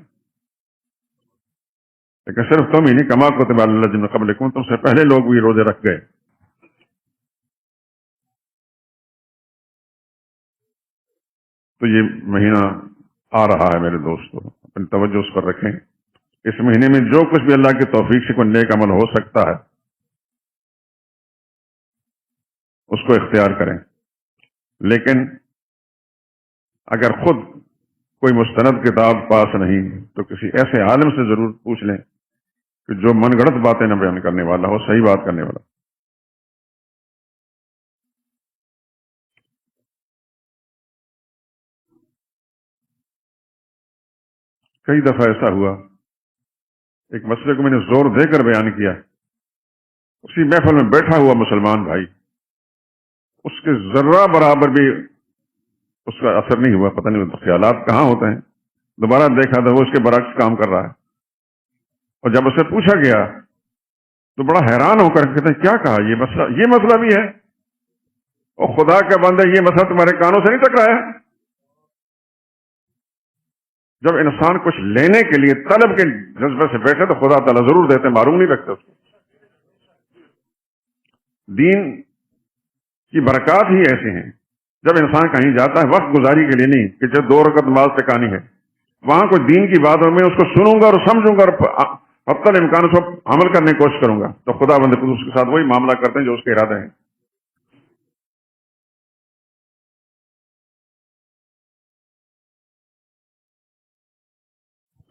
لیکن صرف تم ہی نہیں، کما کتب علی الذین من قبلکم، تم سے پہلے لوگ بھی روزے رکھ گئے۔ تو یہ مہینہ آ رہا ہے میرے دوستو، اپنی توجہ اس پر رکھیں۔ اس مہینے میں جو کچھ بھی اللہ کی توفیق سے کوئی نیک عمل ہو سکتا ہے اس کو اختیار کریں، لیکن اگر خود کوئی مستند کتاب پاس نہیں تو کسی ایسے عالم سے ضرور پوچھ لیں کہ جو من گڑت باتیں نہ بیان کرنے والا ہو، صحیح بات کرنے والا۔ کئی دفعہ ایسا ہوا، ایک مسئلے کو میں نے زور دے کر بیان کیا، اسی محفل میں بیٹھا ہوا مسلمان بھائی، اس کے ذرہ برابر بھی اس کا اثر نہیں ہوا، پتہ نہیں خیالات کہاں ہوتے ہیں، دوبارہ دیکھا تو وہ اس کے برعکس کام کر رہا ہے، اور جب اسے پوچھا گیا تو بڑا حیران ہو کر کہتے ہیں کیا کہا، یہ مسئلہ بھی ہے؟ اور خدا کے بندے یہ مسئلہ تمہارے کانوں سے نہیں ٹکرایا؟ جب انسان کچھ لینے کے لیے طلب کے جذبے سے بیٹھے تو خدا تعالیٰ ضرور دیتے، معروم نہیں رکھتے اس کو۔ دین کی برکات ہی ایسے ہیں، جب انسان کہیں جاتا ہے وقت گزاری کے لیے نہیں کہ جب 2 رکعت نماز ٹکانی ہے، وہاں کوئی دین کی بات ہو میں اس کو سنوں گا اور سمجھوں گا اور حتی الامکان اس کو عمل کرنے کی کوشش کروں گا، تو خدا بند اس کے ساتھ وہی معاملہ کرتے ہیں جو اس کے ارادے ہیں۔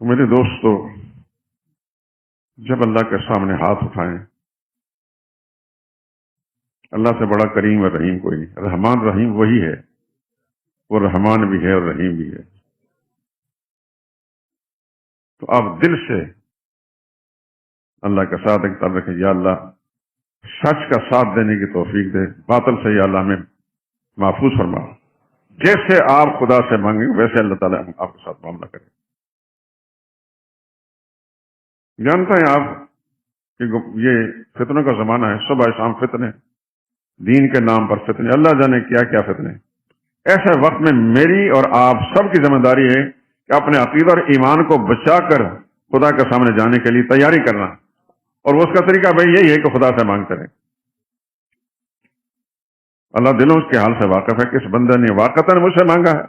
تو میرے دوستو، جب اللہ کے سامنے ہاتھ اٹھائیں، اللہ سے بڑا کریم اور رحیم کوئی نہیں، رحمان رحیم وہی ہے، وہ رحمان بھی ہے اور رحیم بھی ہے۔ تو آپ دل سے اللہ کا ساتھ اختیار رکھیں، یا اللہ سچ کا ساتھ دینے کی توفیق دے، باطل سے یا اللہ ہمیں محفوظ فرما، جیسے آپ خدا سے مانگیں ویسے اللہ تعالیٰ آپ کے ساتھ معاملہ کرے۔ جانتے ہیں آپ کہ یہ فتنوں کا زمانہ ہے، صبح شام فتنے، دین کے نام پر فتنے، اللہ جانے کیا کیا فتنے۔ ایسے وقت میں میری اور آپ سب کی ذمہ داری ہے کہ اپنے عقیدہ اور ایمان کو بچا کر خدا کے سامنے جانے کے لیے تیاری کرنا، اور اس کا طریقہ بھائی یہی ہے کہ خدا سے مانگتے رہیں۔ اللہ دلوں کے حال سے واقف ہے کہ اس بندے نے واقعتاً مجھ سے مانگا ہے۔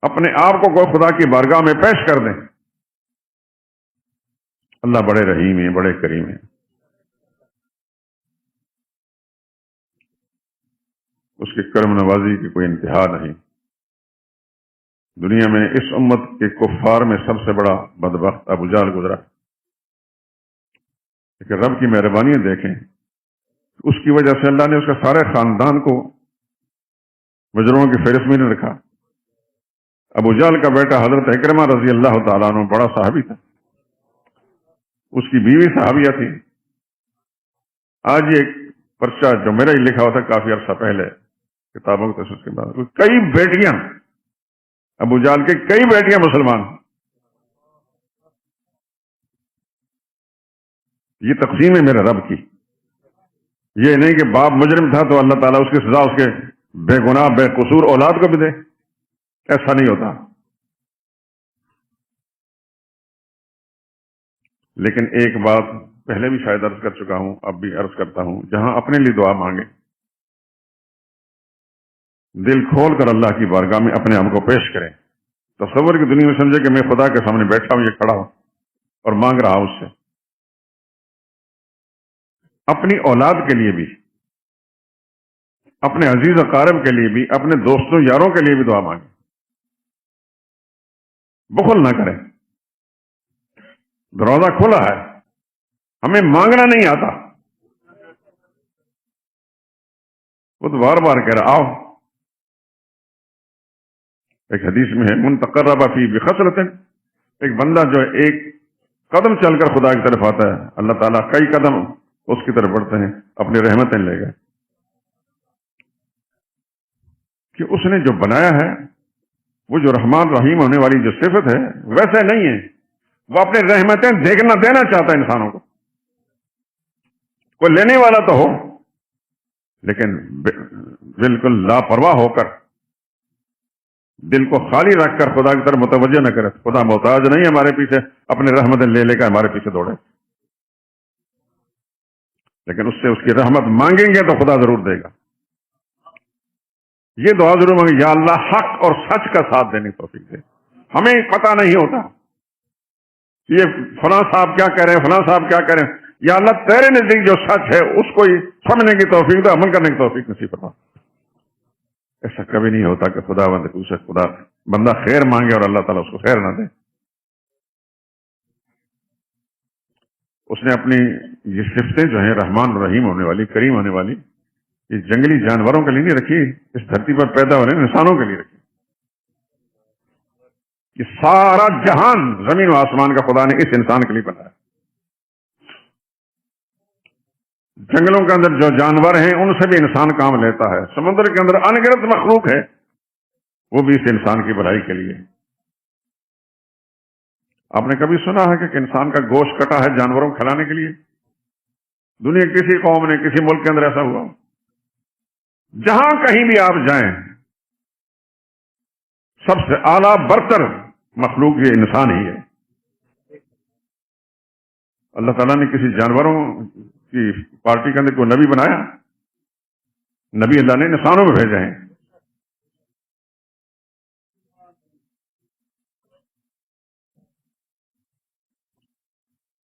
اپنے آپ کو خدا کی بارگاہ میں پیش کر دیں، اللہ بڑے رحیم ہیں، بڑے کریم ہیں، اس کی کرم نوازی کی کوئی انتہا نہیں۔ دنیا میں اس امت کے کفار میں سب سے بڑا بدبخت ابو جہل گزرا، لیکن رب کی مہربانی دیکھیں، اس کی وجہ سے اللہ نے اس کا سارے خاندان کو مجرموں کی فہرست میں نہیں رکھا۔ ابو جہل کا بیٹا حضرت اکرمہ رضی اللہ تعالیٰ عنہ بڑا صحابی تھا، اس کی بیوی صحابیہ تھی۔ آج یہ ایک پرچہ جو میرا ہی لکھا ہوا تھا کافی عرصہ پہلے کتابوں کے تشخیص کے بعد، کئی بیٹیاں، ابو جہل کے کئی بیٹیاں مسلمان۔ یہ تقسیم ہے میرے رب کی، یہ نہیں کہ باپ مجرم تھا تو اللہ تعالیٰ اس کی سزا اس کے بے گناہ بے قصور اولاد کو بھی دے، ایسا نہیں ہوتا۔ لیکن ایک بات پہلے بھی شاید عرض کر چکا ہوں، اب بھی عرض کرتا ہوں، جہاں اپنے لیے دعا مانگے، دل کھول کر اللہ کی بارگاہ میں اپنے آپ کو پیش کریں۔ تصور کی دنیا میں سمجھے کہ میں خدا کے سامنے بیٹھا ہوں، یہ کھڑا ہوں اور مانگ رہا ہوں اس سے۔ اپنی اولاد کے لیے بھی، اپنے عزیز اقارب کے لیے بھی، اپنے دوستوں یاروں کے لیے بھی دعا مانگیں، بخل نہ کریں۔ دروازہ کھلا ہے، ہمیں مانگنا نہیں آتا، وہ تو بار بار کہہ رہا آؤ۔ ایک حدیث میں ہے من تقرب فی بخصلۃ، ایک بندہ جو ایک قدم چل کر خدا کی طرف آتا ہے، اللہ تعالیٰ کئی قدم اس کی طرف بڑھتے ہیں، اپنی رحمتیں لے گئے۔ کہ اس نے جو بنایا ہے، وہ جو رحمان رحیم ہونے والی جو صفت ہے ویسے نہیں ہے، وہ اپنی رحمتیں دینا چاہتا ہے انسانوں کو۔ کوئی لینے والا تو ہو، لیکن بالکل لاپرواہ ہو کر، دل کو خالی رکھ کر خدا کی طرف متوجہ نہ کرے۔ خدا محتاج نہیں ہمارے پیچھے اپنے رحمتیں لے کر ہمارے پیچھے دوڑے، لیکن اس سے اس کی رحمت مانگیں گے تو خدا ضرور دے گا۔ یہ دعا ضرور مانگے، یا اللہ حق اور سچ کا ساتھ دینے کی توفیق دے۔ ہمیں پتہ نہیں ہوتا یہ فلاں صاحب کیا کہہ رہے ہیں، فلاں صاحب کیا کہہ رہے ہیں، یا اللہ تیرے نزدیک جو سچ ہے اس کو سمجھنے کی توفیق دے، عمل کرنے کی توفیق نصیب فرما۔ ایسا کبھی نہیں ہوتا کہ خدا بندہ خیر مانگے اور اللہ تعالیٰ اس کو خیر نہ دے۔ اس نے اپنی یہ صفتیں جو ہیں رحمان رحیم ہونے والی، کریم ہونے والی، یہ جنگلی جانوروں کے لیے نہیں رکھی، اس دھرتی پر پیدا ہونے انسانوں کے لیے رکھی۔ یہ سارا جہان زمین و آسمان کا خدا نے اس انسان کے لیے بنایا۔ جنگلوں کے اندر جو جانور ہیں ان سے بھی انسان کام لیتا ہے، سمندر کے اندر انگنت مخلوق ہے، وہ بھی اس انسان کی بھلائی کے لیے۔ آپ نے کبھی سنا ہے کہ انسان کا گوشت کٹا ہے جانوروں کو کھلانے کے لیے؟ دنیا کسی قوم نے کسی ملک کے اندر ایسا ہوا؟ جہاں کہیں بھی آپ جائیں، سب سے اعلیٰ برتر مخلوق یہ انسان ہی ہے۔ اللہ تعالیٰ نے کسی جانوروں کی پارٹی کے اندر کوئی نبی بنایا؟ نبی اللہ نے انسانوں میں بھیجے ہیں۔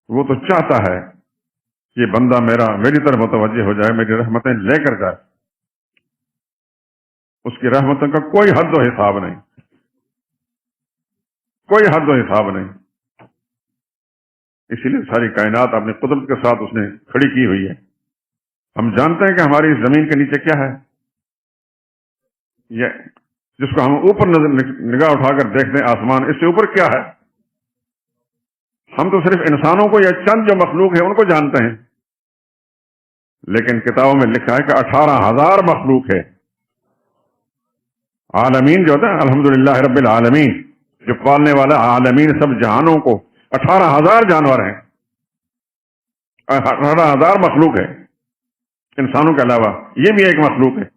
وہ تو چاہتا ہے کہ بندہ میری طرف متوجہ ہو جائے، میری رحمتیں لے کر جائے۔ اس کی رحمتوں کا کوئی حد و حساب نہیں، کوئی حد و حساب نہیں۔ اسی لیے ساری کائنات اپنی قدرت کے ساتھ اس نے کھڑی کی ہوئی ہے۔ ہم جانتے ہیں کہ ہماری اس زمین کے نیچے کیا ہے، یہ جس کو ہم اوپر نگاہ اٹھا کر دیکھتے ہیں آسمان، اس سے اوپر کیا ہے؟ ہم تو صرف انسانوں کو یا چند جو مخلوق ہے ان کو جانتے ہیں، لیکن کتابوں میں لکھا ہے کہ 18,000 مخلوق ہے۔ عالمین جو ہوتا ہے الحمدللہ رب العالمین، جو پالنے والا عالمین سب جہانوں کو، 18,000 جانور ہیں، 18,000 مخلوق ہے انسانوں کے علاوہ، یہ بھی ایک مخلوق ہے۔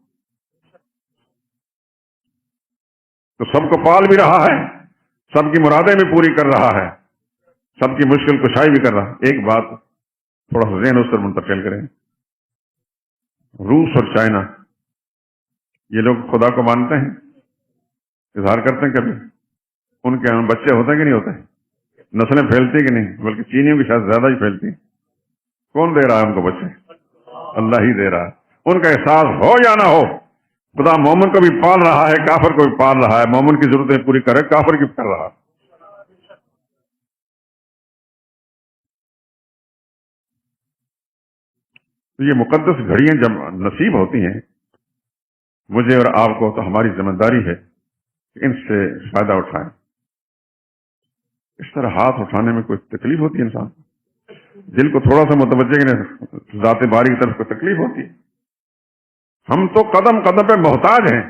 تو سب کو پال بھی رہا ہے، سب کی مرادیں بھی پوری کر رہا ہے، سب کی مشکل کشائی بھی کر رہا ہے۔ ایک بات تھوڑا سا ذہن اس پر منتقل کریں، روس اور چائنا، یہ لوگ خدا کو مانتے ہیں، اظہار کرتے ہیں کبھی؟ ان کے یہاں بچے ہوتے ہیں کہ نہیں ہوتے؟ نسلیں پھیلتی کہ نہیں؟ بلکہ چینیوں کی شاید زیادہ ہی پھیلتی. کون دے رہا ہے ان کو بچے؟ اللہ ہی دے رہا ہے. ان کا احساس ہو یا نہ ہو، خدا مومن کو بھی پال رہا ہے، کافر کو بھی پال رہا ہے. مومن کی ضرورتیں پوری کرے، کافر کی کر رہا ہے. تو یہ مقدس گھڑیاں جب نصیب ہوتی ہیں مجھے اور آپ کو، تو ہماری ذمہ داری ہے کہ ان سے فائدہ اٹھائیں. اس طرح ہاتھ اٹھانے میں کوئی تکلیف ہوتی ہے انسان کو؟ دل کو تھوڑا سا متوجہ کریں، ذات باری کی طرف کوئی تکلیف ہوتی ہے؟ ہم تو قدم قدم پہ محتاج ہیں،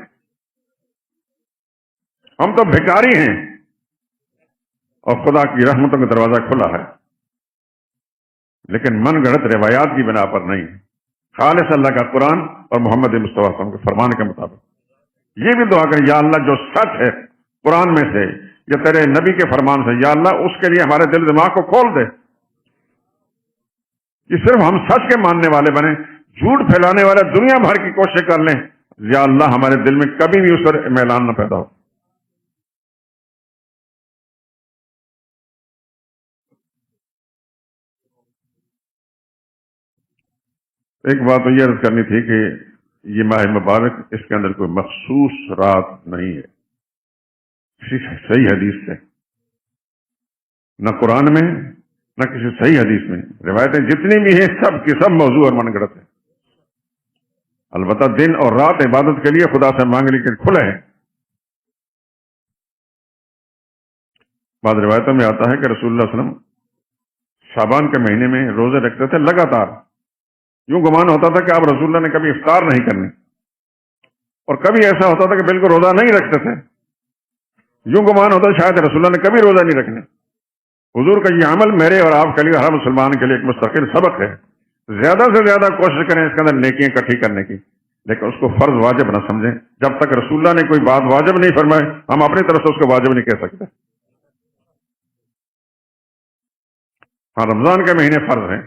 ہم تو بھکاری ہیں، اور خدا کی رحمتوں کا دروازہ کھلا ہے، لیکن من گھڑت روایات کی بنا پر نہیں، خالص اللہ کا قرآن اور محمد مصطفیٰ صلی اللہ علیہ وسلم کے فرمان کے مطابق. یہ بھی دعا کریں، یا اللہ جو سچ ہے قرآن میں سے یا تیرے نبی کے فرمان سے، یا اللہ اس کے لیے ہمارے دل دماغ کو کھول دے کہ صرف ہم سچ کے ماننے والے بنیں، جھوٹ پھیلانے والے دنیا بھر کی کوشش کر لیں، یا اللہ ہمارے دل میں کبھی بھی اس پر میلان نہ پیدا ہو. ایک بات تو یہ عرض کرنی تھی کہ یہ ماہ مبارک، اس کے اندر کوئی مخصوص رات نہیں ہے کسی صحیح حدیث سے، نہ قرآن میں نہ کسی صحیح حدیث میں. روایتیں جتنی بھی ہیں سب کی سب موضوع اور من گڑت ہیں. البتہ دن اور رات عبادت کے لیے خدا سے مانگنے کے کھلے ہیں. بعض روایتوں میں آتا ہے کہ رسول اللہ صلی اللہ علیہ وسلم شعبان کے مہینے میں روزے رکھتے تھے لگاتار. یوں گمان ہوتا تھا کہ آپ رسول اللہ نے کبھی افطار نہیں کرنے، اور کبھی ایسا ہوتا تھا کہ بالکل روزہ نہیں رکھتے تھے. یوں گمان ہوتا شاید رسول اللہ نے کبھی روزہ نہیں رکھنے. حضور کا یہ عمل میرے اور آپ کے لیے، ہر مسلمان کے لیے ایک مستقل سبق ہے. زیادہ سے زیادہ کوشش کریں اس کے اندر نیکیاں اکٹھی کرنے کی، لیکن اس کو فرض واجب نہ سمجھیں. جب تک رسول اللہ نے کوئی بات واجب نہیں فرمائے، ہم اپنی طرف سے اس کو واجب نہیں کہہ سکتے. ہاں، رمضان کے مہینے فرض ہیں،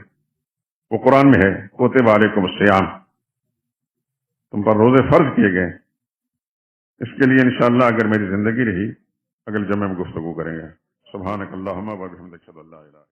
وہ قرآن میں ہے، کتب علیکم الصیام، تم پر روزے فرض کیے گئے. اس کے لیے انشاءاللہ اگر میری زندگی رہی اگلے جمعے میں گفتگو کریں گے. سبحانک اللہم و بحمدک، اشہد ان لا الہ الا انت